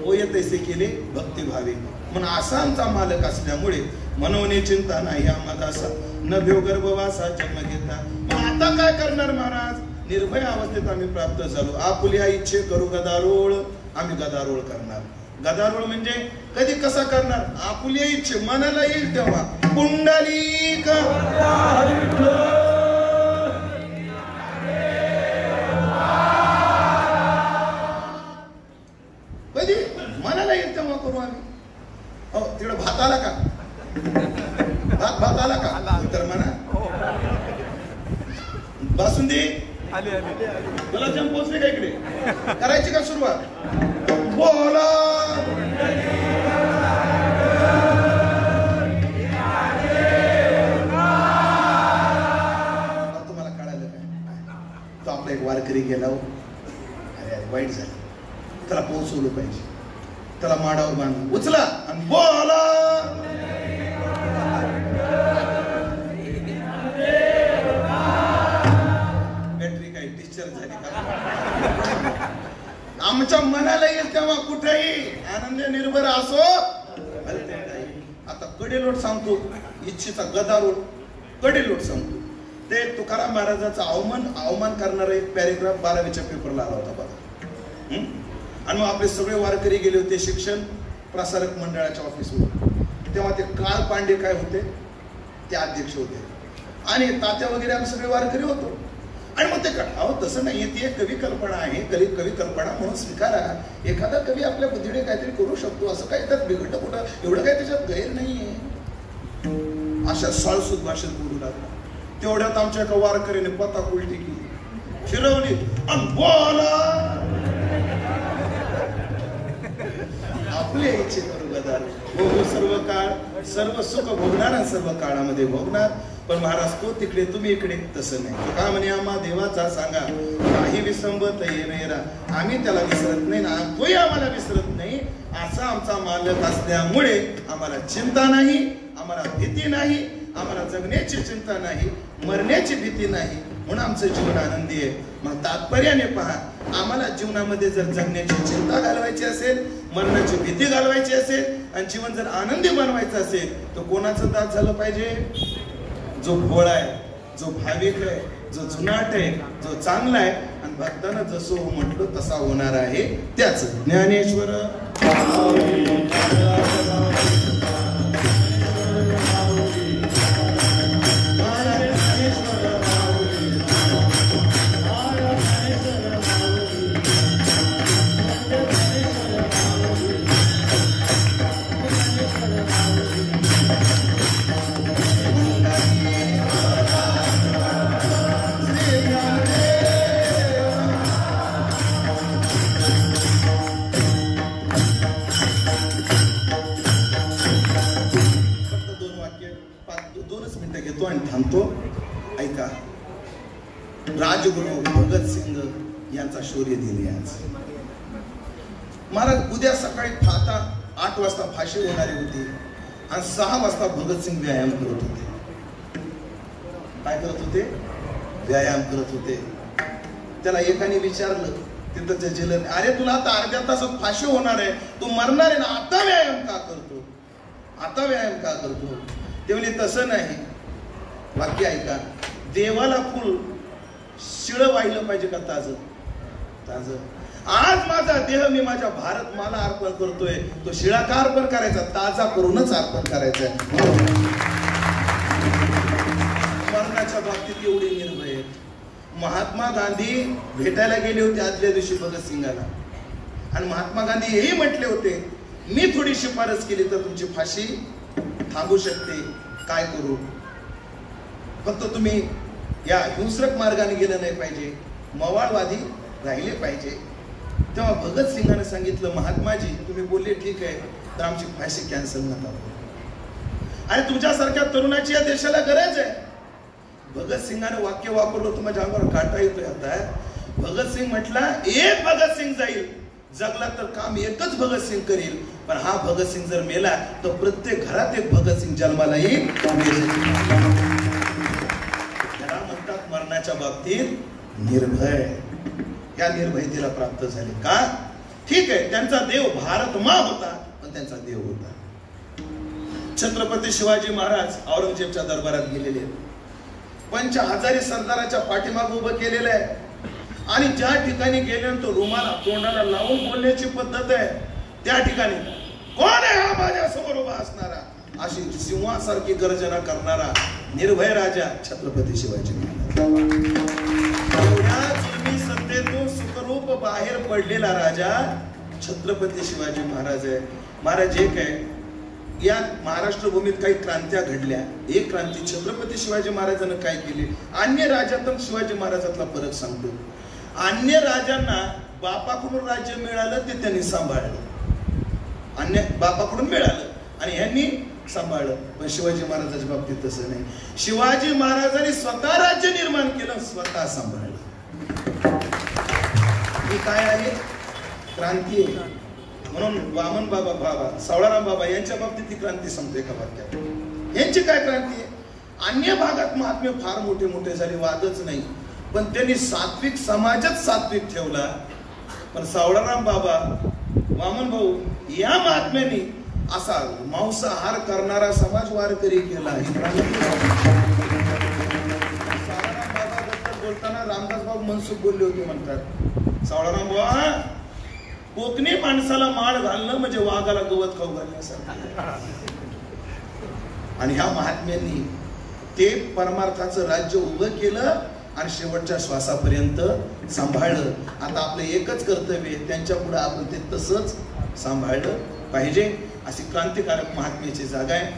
हो येतैसे केले भक्ती भावे. म्हणून असा आमचा मालक असल्यामुळे मनवणे चिंता नाही आम्हाला असा न भेव गर्भवासा जन्म घेता. मग आता काय करणार महाराज? निर्भय अवस्थेत आम्ही प्राप्त झालो. आपुल्या इच्छे करू गदारोळ. आम्ही गदारोळ करणार. गदारोळ म्हणजे कधी कसा करणार? आपुल्या इच्छे मनाला येईल तेव्हा. पुंडलिक कधी मनाला येईल तेव्हा करू आम्ही. हो तिकडे भात आला का? भात आला का? तर म्हणा बासुंदी गुलाबजाम पोचले का? इकडे करायची का सुरुवात? बोला तुम्हाला कळालं काय? तो आपला एक वारकरी गेला. अरे अरे वाईट झालं. त्याला पोहोचवलं पाहिजे. त्याला माडावर बांधलं उचला आणि बोला. बॅटरी काही डिस्चार्ज झाली का? आमच्या मनाला येईल तेव्हा कुठेही आनंद निर्भर असो. आता कडेलोट सांगतो इच्छेचा गदारोळ. कडेलोट सांगतो ते तुकाराम महाराजांचा अवमान करणारा एक पॅरेग्राफ 12वीच्या पेपरला आला होता बघा. आणि मग आपले सगळे वारकरी गेले होते शिक्षण प्रसारक मंडळाच्या ऑफिसवर. तेव्हा ते काळ पांडे काय होते? ते अध्यक्ष होते. आणि तात्या वगैरे आम्ही सगळे वारकरी होतो. आणि मग ते अहो तसं नाही. ती एक कवी कल्पना आहे. कवी कल्पना म्हणून स्वीकारा. एखादा कवी आपल्या बुद्धीने काहीतरी करू शकतो. असं काही त्यात बिघडत कुठं एवढं काही त्याच्यात गैर नाहीये. अशा साळसूद भाषेत बोलू लागला. तेवढ्यात आमच्या एका वारकरीने पता उलटी केली फिरवली आणि बोला आपुले इच्छे करू गदार भोगू सर्व काळ सर्व सुख भोगणार आणि सर्व काळामध्ये भोगणार. पण महाराज तो तिकडे तुम्ही इकडे तसं नाही. तो का म्हणे आम्हा देवाचा सांगा काही विसंबत येणेरा आम्ही त्याला विसरत नाही ना तोही आम्हाला विसरत नाही. असा आमचा मालक असल्यामुळे आम्हाला चिंता नाही, आम्हाला भीती नाही, आम्हाला जगण्याची चिंता नाही, मरण्याची भीती नाही, म्हणून आमचं जीवन आनंदी आहे. मग तात्पर्याने पहा, आम्हाला जीवनामध्ये जर जगण्याची चिंता घालवायची असेल, मरणाची भीती घालवायची असेल आणि जीवन जर आनंदी बनवायचं असेल तर कोणाचं दात झालं पाहिजे? जो भोळा आहे, जो भाविक आहे, जो जुनाट आहे, जो चांगला आहे आणि भक्तानं जसं हो म्हटलं तसा होणार आहे त्याच. ज्ञानेश्वर घेतो आणि थांबतो. ऐका, राजगुरु भगतसिंग यांचा शौर्य दिन आज. महाराज उद्या सकाळी 8 वाजता फाशी होणारी होती आणि 6 वाजता भगतसिंग व्यायाम करत होते. काय करत होते? व्यायाम करत होते. त्याला एकाने विचारलं तिथं जेलर, अरे तुला आता अर्ध्या तासात फाशी होणार आहे, तू मरणार आहे ना, आता व्यायाम का करतो? आता व्यायाम का करतो? ते म्हणजे तसं नाही. वाक्य ऐका, देवाला फुल शिळ वाहिलं पाहिजे का ताज ताज? आज माझा देह मी माझ्या भारत माला अर्पण करतोय, तो शिळा का अर्पण करायचा? ताजा करूनच अर्पण करायचा. मरणाच्या बाबतीत एवढे निर्भय आहेत. महात्मा गांधी भेटायला गेले होते आदल्या दिवशी भगतसिंगाला आणि महात्मा गांधी हेही म्हटले होते, मी थोडी शिफारस केली तर तुमची फाशी थांबू शकते, काय करू? फक्त तुम्ही या हिंसक मार्गाने गेलं नाही पाहिजे, मवाळवादी राहिले पाहिजे. तेव्हा भगतसिंगाने सांगितलं, महात्माजी तुम्ही बोलले ठीक आहे, तर आमची फाशी कॅन्सल नका करू आणि तुमच्यासारख्या तरुणाची या देशाला गरज आहे. भगतसिंगाने वाक्य वापरलं तर माझ्या अंगावर काटा येतोय आता. भगतसिंग म्हटला, एक भगतसिंग जाईल, जगला तर काम एकच भगतसिंग करील, पण हा भगतसिंग जर मेला तर प्रत्येक घरात एक भगतसिंग जन्माला येईल. त्याला म्हणतात मरणाच्या बाबतीत निर्भय. या निर्भयतेला प्राप्त झाले का? ठीक आहे, त्यांचा देव भारत मा होता, पण त्यांचा देव होता. छत्रपती शिवाजी महाराज औरंगजेबच्या दरबारात गेलेले, 5000 सरदाराच्या पाठीमाग उभं केलेलं आहे आणि ज्या ठिकाणी गेल्यानंतर रुमाला तोंडाला लावून बोलण्याची पद्धत आहे, त्या ठिकाणी कोण आहे हा माझ्या समोर उभा असणारा, अशी सिंहासारखी गर्जना करणारा निर्भय राजा छत्रपती शिवाजी महाराज. एवढ्या जुलमी सत्तेतून सुखरूप बाहेर पडलेला राजा छत्रपती शिवाजी महाराज आहे. महाराज एक आहे, या महाराष्ट्र भूमीत काही क्रांत्या घडल्या. एक क्रांती छत्रपती शिवाजी महाराजांनी काय केली, अन्य राजातून शिवाजी महाराजातला फरक सांगतो. अन्य राजांना बापाकडून राज्य मिळालं ते त्यांनी सांभाळलं, अन्य बापाकडून मिळालं आणि ह्यांनी सांभाळलं. पण शिवाजी महाराजांच्या बाबतीत तसं नाही. शिवाजी महाराजांनी स्वतः राज्य निर्माण केलं, स्वतः सांभाळलं. ही काय आहे? क्रांती आहे. म्हणून वामन बाबा सावळाराम बाबा यांच्या बाबतीत ती क्रांती सांगते का वाक्यात? यांची काय क्रांती आहे? अन्य भागात महात्मे फार मोठे मोठे झाले, वादच नाही, पण त्यांनी सात्विक समाजच सात्विक ठेवला. पण सावळाराम बाबा, वामन भाऊ या महात्म्यांनी असा मांसाहार करणारा समाज वारकरी केला. सावळाराम बाबा बद्दल बोलताना रामदास बाबू मनसुख बोलले होते, म्हणतात सावळाराम बाबा कोकणी माणसाला माळ घालणं म्हणजे वाघाला गवत खाऊ घालण्यासारखं. आणि ह्या महात्म्यांनी ते परमार्थाचं राज्य उभं केलं आणि शेवटच्या श्वासापर्यंत सांभाळलं. आता आपलं एकच कर्तव्य आहे, त्यांच्या पुढे आपण ते तसंच सांभाळलं पाहिजे. अशी क्रांतिकारक महात्म्याची जागा आहे.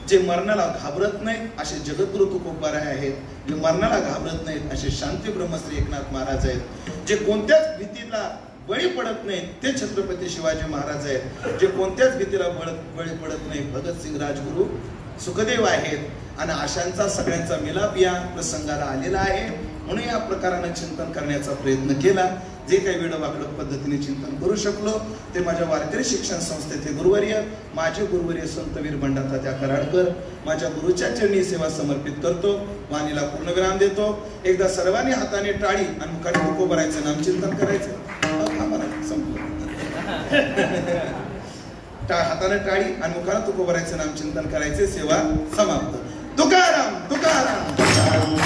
जे मरणाला घाबरत नाहीत असे जगद्गुरु तुकोबाराय आहेत, जे मरणाला घाबरत नाहीत असे शांती ब्रह्मश्री एकनाथ महाराज आहेत, जे कोणत्याच भीतीला बळी पडत नाही ते छत्रपती शिवाजी महाराज आहेत, जे कोणत्याच भीतीला बळी पडत नाही. भगतसिंग राजगुरू सुखदेव आहेत आणि अशांचा सगळ्यांचा मिलाप या प्रसंगाला आलेला आहे. म्हणून या प्रकारानं चिंतन करण्याचा प्रयत्न केला. जे काही वेडवाकडं पद्धतीने चिंतन करू शकलो ते माझ्या वारकरी शिक्षण संस्थेचे गुरुवर्य, माझे गुरुवर्य संतवीर बंडातात्या कराडकर, माझ्या गुरुच्या चरणी सेवा समर्पित करतो. वाणीला पूर्णविराम देतो. एकदा सर्वांनी हाताने टाळी आणि मुखाने डोकं भरायचं, नामचिंतन करायचं. संपलं. हाताने टाळी आणि मुखाने तुको भरायचं, नामचिंतन करायचे. सेवा समाप्त. तुकाराम तुकाराम तुकाराम.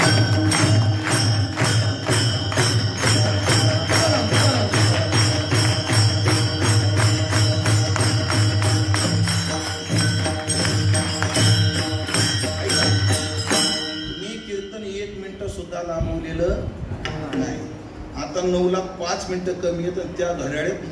सुद्धा लांबवलेलं नाही. आता 9 ला 5 मिनिटं कमी आहेत त्या घड्याळ्यात